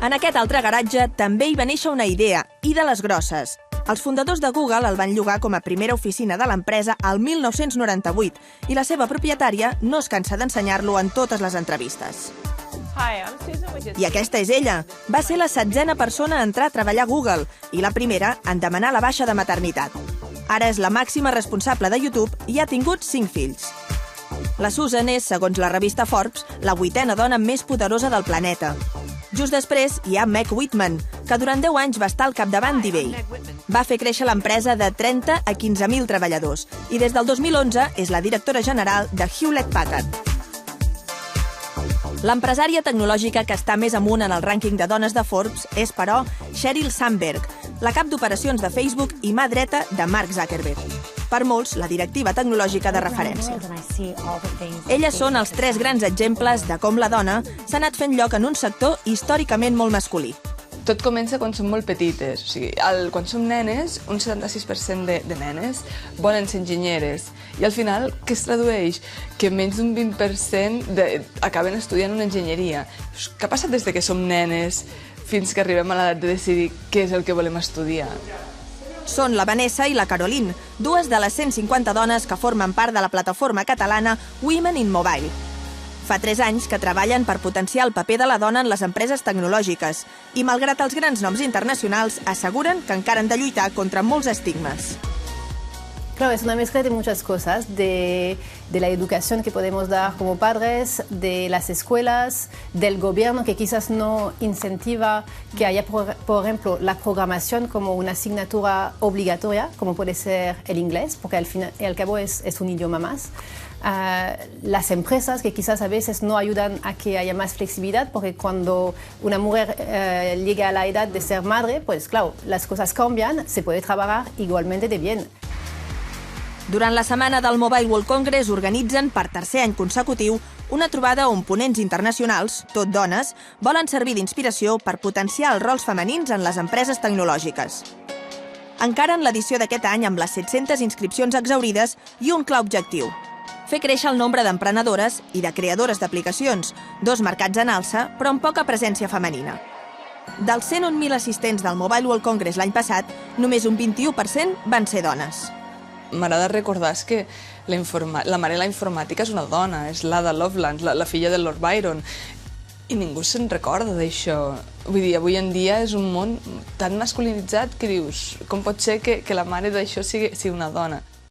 En aquest altre garatge també hi va néixer una idea, i de les grosses. Els fundadors de Google el van llogar com a primera oficina de l'empresa al 1998 i la seva propietària no es cansa d'ensenyar-lo en totes les entrevistes. I aquesta és ella. Va ser la 7a persona a entrar a treballar a Google i la primera en demanar la baixa de maternitat. Ara és la màxima responsable de YouTube i ha tingut 5 fills. La Susan és, segons la revista Forbes, la 8a dona més poderosa del planeta. Just després hi ha Meg Whitman, que durant 10 anys va estar al capdavant d'eBay. Va fer créixer l'empresa de 30 a 15.000 treballadors i des del 2011 és la directora general de Hewlett-Packard. L'empresària tecnològica que està més amunt en el rànquing de dones de Forbes és, però, Sheryl Sandberg, la cap d'operacions de Facebook i mà dreta de Mark Zuckerberg. Per molts, la directiva tecnològica de referència. Elles són els 3 grans exemples de com la dona s'ha anat fent lloc en un sector històricament molt masculí. Tot comença quan som molt petites. O sigui, quan som nenes, un 76% de nenes volen ser enginyeres. I al final, què es tradueix? Que menys d'un 20% acaben estudiant una enginyeria. Què ha passat des que som nenes fins que arribem a l'edat de decidir què és el que volem estudiar? Són la Vanessa i la Caroline, 2 de les 150 dones que formen part de la plataforma catalana Women in Mobile. Fa 3 anys que treballen per potenciar el paper de la dona en les empreses tecnològiques i, malgrat els grans noms internacionals, asseguren que encara han de lluitar contra molts estigmes. Claro, es una mezcla de muchas cosas, de la educación que podemos dar como padres, de las escuelas, del gobierno que quizás no incentiva que haya, por ejemplo, la programación como una asignatura obligatoria, como puede ser el inglés, porque al fin y al cabo es un idioma más. Las empresas que quizás a veces no ayudan a que haya más flexibilidad, porque cuando una mujer llega a la edad de ser madre, pues claro, las cosas cambian, se puede trabajar igualmente de bien. Durant la setmana del Mobile World Congress organitzen, per 3è any consecutiu, una trobada on ponents internacionals, tot dones, volen servir d'inspiració per potenciar els rols femenins en les empreses tecnològiques. Encaren l'edició d'aquest any amb les 700 inscripcions exhaurides i un clar objectiu: fer créixer el nombre d'emprenedores i de creadores d'aplicacions, 2 mercats en alça, però amb poca presència femenina. Dels 101.000 assistents del Mobile World Congress l'any passat, només un 21% van ser dones. M'agrada recordar que la mare de la informàtica és una dona, és l'Ada Lovelace, la filla de Lord Byron, i ningú se'n recorda d'això. Vull dir, avui en dia és un món tan masculinitzat que dius, com pot ser que la mare d'això sigui una dona?